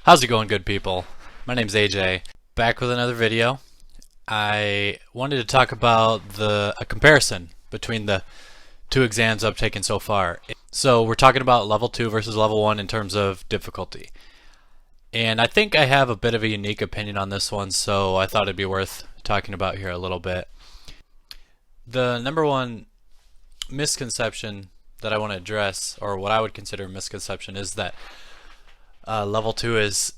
How's it going, good people? My name's AJ, back with another video. I wanted to talk about a comparison between the two exams I've taken so far. So we're talking about level 2 versus level 1 in terms of difficulty. And I think I have a bit of a unique opinion on this one, so I thought it'd be worth talking about here a little bit. The number one misconception that I want to address, or what I would consider a misconception, is that level 2 is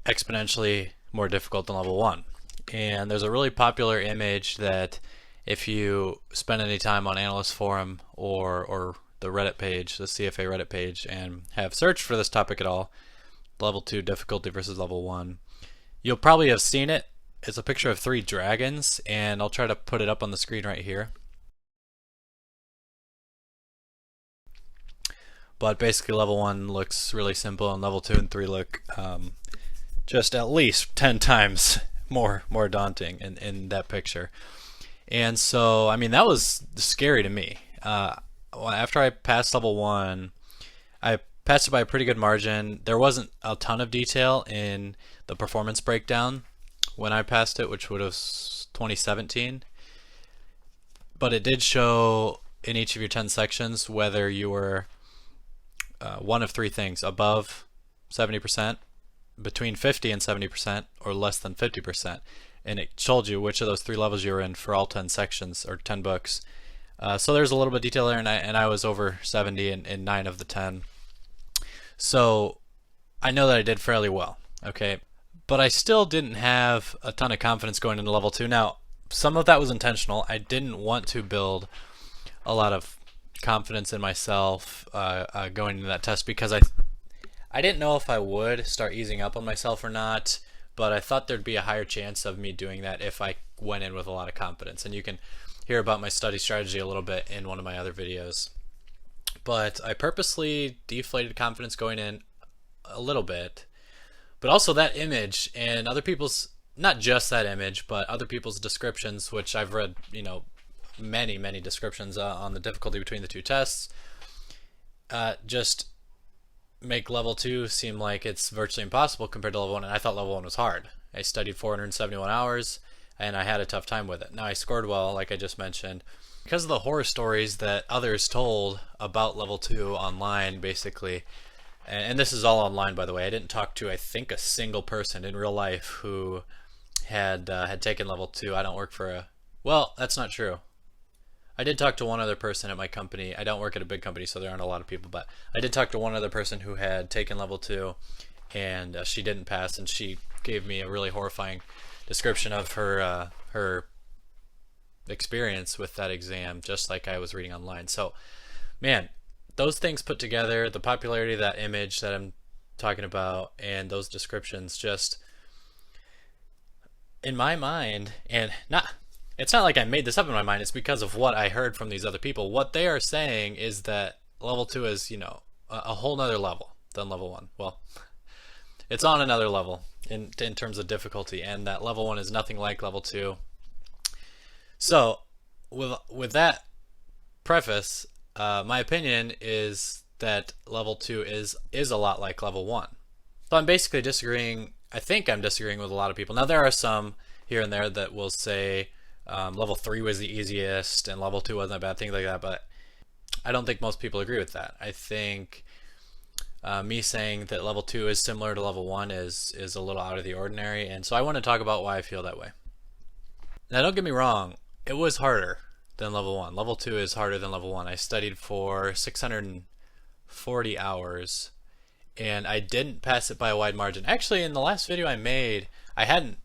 exponentially more difficult than level 1. And there's a really popular image that if you spend any time on Analyst Forum or the Reddit page, the CFA Reddit page, and have searched for this topic at all, level 2 difficulty versus level 1, you'll probably have seen it. It's a picture of 3 dragons, and I'll try to put it up on the screen right here. But basically level 1 looks really simple, and level 2 and 3 look just at least 10 times more daunting in that picture. And so, I mean, that was scary to me. After I passed level 1, I passed it by a pretty good margin. There wasn't a ton of detail in the performance breakdown when I passed it, which would have 2017. But it did show in each of your 10 sections whether you were one of 3 things: above 70%, between 50 and 70%, or less than 50%. And it told you which of those 3 levels you were in for all 10 sections or 10 books. So there's a little bit of detail there, and I was over 70 in 9 of the 10. So I know that I did fairly well, okay? But I still didn't have a ton of confidence going into level 2. Now, some of that was intentional. I didn't want to build a lot of confidence in myself going into that test because I didn't know if I would start easing up on myself or not, but I thought there'd be a higher chance of me doing that if I went in with a lot of confidence. And you can hear about my study strategy a little bit in one of my other videos. But I purposely deflated confidence going in a little bit. But also that image and other people's, not just that image, but other people's descriptions, which I've read, many descriptions on the difficulty between the 2 tests, just make level 2 seem like it's virtually impossible compared to level 1, and I thought level 1 was hard. I studied 471 hours and I had a tough time with it. Now I scored well, like I just mentioned, because of the horror stories that others told about level 2 online, basically. And this is all online, by the way. I didn't talk to, I think, a single person in real life who had taken level 2. I don't work for a, well, that's not true. I did talk to one other person at my company. I don't work at a big company, so there aren't a lot of people, but I did talk to one other person who had taken level 2, and she didn't pass, and she gave me a really horrifying description of her experience with that exam, just like I was reading online. So, man, those things put together, the popularity of that image that I'm talking about, and those descriptions, just in my mind, and it's not like I made this up in my mind, it's because of what I heard from these other people. What they are saying is that level 2 is, a whole nother level than level 1. Well, it's on another level in terms of difficulty, and that level 1 is nothing like level 2. So, with that preface, my opinion is that level 2 is a lot like level 1. So I'm basically disagreeing. I think I'm disagreeing with a lot of people. Now, there are some here and there that will say level 3 was the easiest and level 2 wasn't a bad thing, like that, but I don't think most people agree with that. I think me saying that level 2 is similar to level 1 is a little out of the ordinary, and so I want to talk about why I feel that way. Now, don't get me wrong, it was harder than level 1. Level 2 is harder than level 1. I studied for 640 hours, and I didn't pass it by a wide margin. Actually, in the last video I made, I hadn't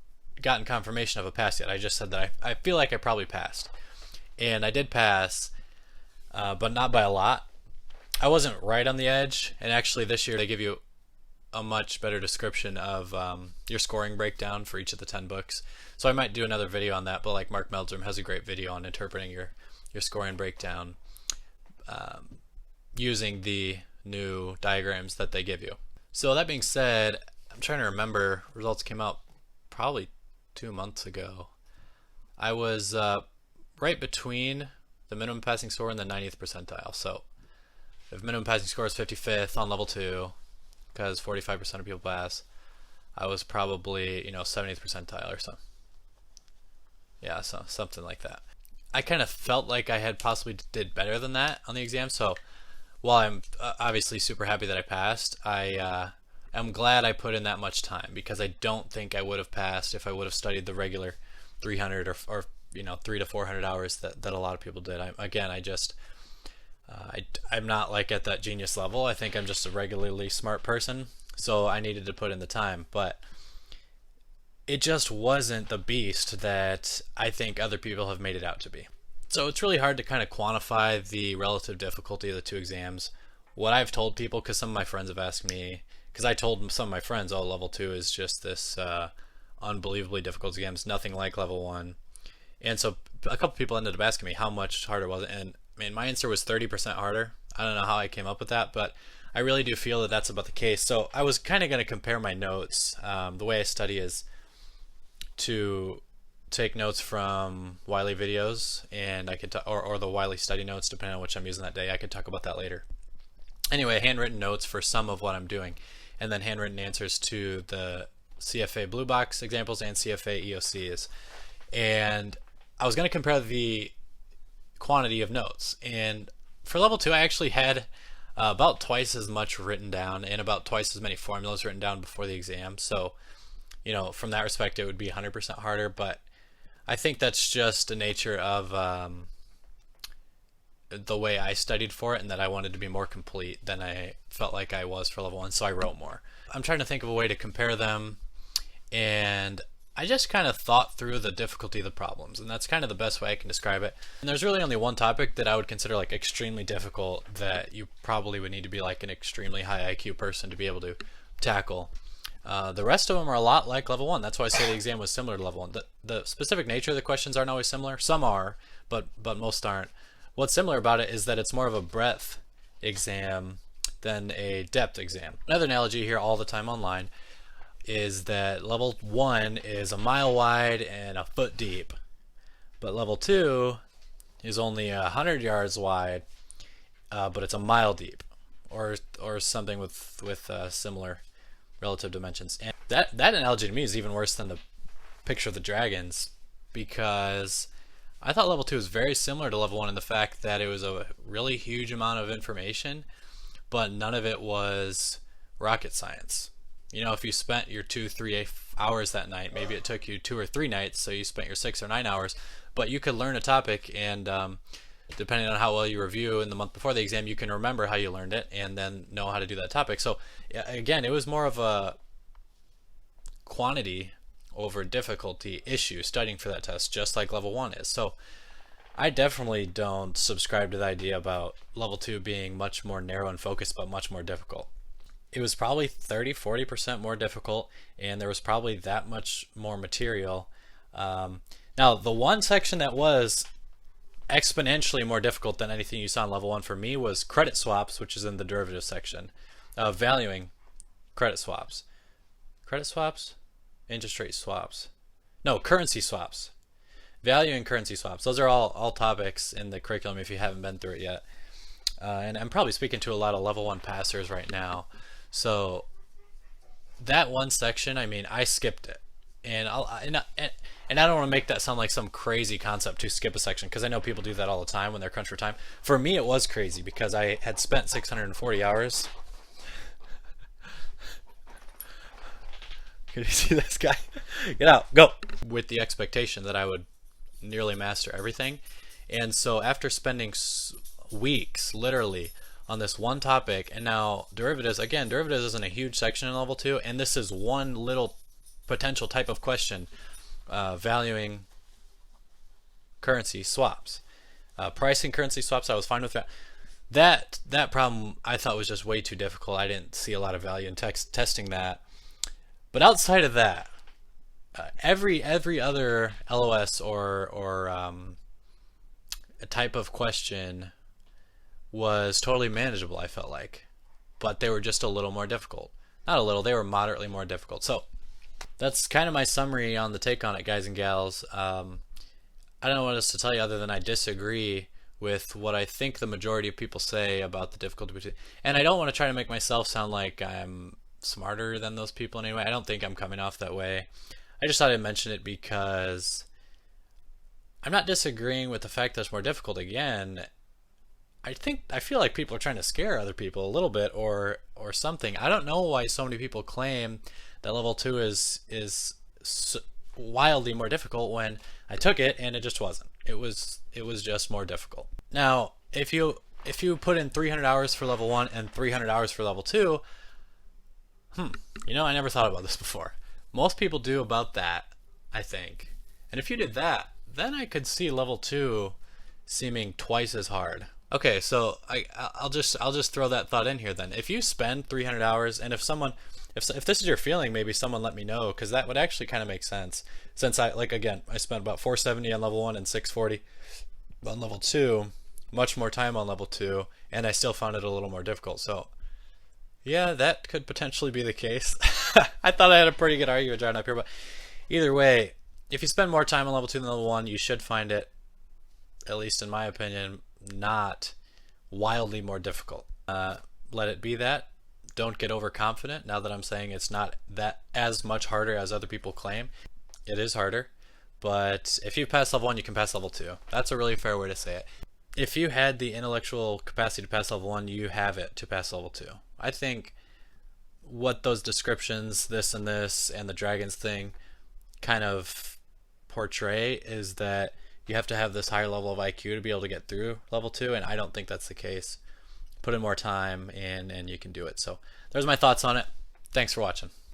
gotten confirmation of a pass yet. I just said that I feel like I probably passed. And I did pass, but not by a lot. I wasn't right on the edge, and actually this year they give you a much better description of your scoring breakdown for each of the 10 books. So I might do another video on that, but like Mark Meldrum has a great video on interpreting your scoring breakdown using the new diagrams that they give you. So that being said, I'm trying to remember, results came out probably 2 months ago. I was right between the minimum passing score and the 90th percentile. So if minimum passing score is 55th on level 2, because 45% of people pass. I was probably, 70th percentile or so. Yeah, so something like that. I kind of felt like I had possibly did better than that on the exam. So while I'm obviously super happy that I passed, I am glad I put in that much time, because I don't think I would have passed if I would have studied the regular 300 or 3 to 400 hours that a lot of people did. I'm not like at that genius level. I think I'm just a regularly smart person, so I needed to put in the time, but it just wasn't the beast that I think other people have made it out to be. So it's really hard to kind of quantify the relative difficulty of the two exams. What I've told people, because some of my friends have asked me, because I told some of my friends, oh, level 2 is just this unbelievably difficult exam. It's nothing like level 1. And so a couple people ended up asking me how much harder was it, and my answer was 30% harder. I don't know how I came up with that, but I really do feel that that's about the case. So I was kind of going to compare my notes. The way I study is to take notes from Wiley videos, and I could or the Wiley study notes, depending on which I'm using that day. I could talk about that later. Anyway, handwritten notes for some of what I'm doing, and then handwritten answers to the CFA Blue Box examples and CFA EOCs. And I was going to compare the quantity of notes, and for level 2 I actually had about twice as much written down and about twice as many formulas written down before the exam. So from that respect it would be 100% harder, but I think that's just the nature of the way I studied for it, and that I wanted to be more complete than I felt like I was for level 1, so I wrote more. I'm trying to think of a way to compare them, and I just kind of thought through the difficulty of the problems, and that's kind of the best way I can describe it. And there's really only one topic that I would consider like extremely difficult that you probably would need to be like an extremely high IQ person to be able to tackle. The rest of them are a lot like level 1. That's why I say the exam was similar to level 1. The specific nature of the questions aren't always similar. Some are, but most aren't. What's similar about it is that it's more of a breadth exam than a depth exam. Another analogy here all the time online is that level 1 is a mile wide and a foot deep, but level 2 is only 100 yards wide, but it's a mile deep, or something with similar relative dimensions. And that analogy to me is even worse than the picture of the dragons, because I thought level 2 was very similar to level 1 in the fact that it was a really huge amount of information, but none of it was rocket science. If you spent your 2-3 hours that night, maybe it took you 2 or 3 nights, so you spent your 6 or 9 hours, but you could learn a topic, and depending on how well you review in the month before the exam, you can remember how you learned it and then know how to do that topic. So again, it was more of a quantity over difficulty issue studying for that test, just like level 1 is. So I definitely don't subscribe to the idea about level 2 being much more narrow and focused, but much more difficult. It was probably 30-40% more difficult, and there was probably that much more material. Now, the one section that was exponentially more difficult than anything you saw in level 1 for me was credit swaps, which is in the derivative section. Valuing credit swaps. Credit swaps? Interest rate swaps. No, currency swaps. Valuing currency swaps. Those are all topics in the curriculum if you haven't been through it yet. And I'm probably speaking to a lot of level 1 passers right now. So that one section, I skipped it. And I don't want to make that sound like some crazy concept to skip a section, because I know people do that all the time when they're crunched for time. For me, it was crazy because I had spent 640 hours. Can you see this guy? Get out, go! With the expectation that I would nearly master everything. And so after spending weeks, literally, on this one topic, and now derivatives, again, derivatives isn't a huge section in level 2, and this is one little potential type of question, valuing currency swaps. Pricing currency swaps, I was fine with that. That problem I thought was just way too difficult. I didn't see a lot of value in testing that. But outside of that, every other LOS or a type of question was totally manageable, I felt like. But they were just a little more difficult. Not a little, they were moderately more difficult. So that's kind of my summary on the take on it, guys and gals. I don't know what else to tell you other than I disagree with what I think the majority of people say about the difficulty between. And I don't want to try to make myself sound like I'm smarter than those people anyway. I don't think I'm coming off that way. I just thought I'd mention it because I'm not disagreeing with the fact that it's more difficult. Again, I feel like people are trying to scare other people a little bit or something. I don't know why so many people claim that level 2 is wildly more difficult when I took it and it just wasn't. It was just more difficult. Now, if you put in 300 hours for level 1 and 300 hours for level 2, I never thought about this before. Most people do about that, I think. And if you did that, then I could see level 2 seeming twice as hard. Okay, so I'll just throw that thought in here then. If you spend 300 hours, and if this is your feeling, maybe someone let me know, because that would actually kind of make sense. Since I spent about 470 on level 1 and 640 on level 2, much more time on level 2, and I still found it a little more difficult. So yeah, that could potentially be the case. I thought I had a pretty good argument drawing up here, but either way, if you spend more time on level 2 than level 1, you should find it, at least in my opinion, not wildly more difficult. Let it be that. Don't get overconfident now that I'm saying it's not that as much harder as other people claim. It is harder, but if you pass level 1, you can pass level 2. That's a really fair way to say it. If you had the intellectual capacity to pass level 1, you have it to pass level 2. I think what those descriptions, this and the dragons thing, kind of portray is that you have to have this higher level of IQ to be able to get through level 2, and I don't think that's the case. Put in more time and you can do it. So there's my thoughts on it. Thanks for watching.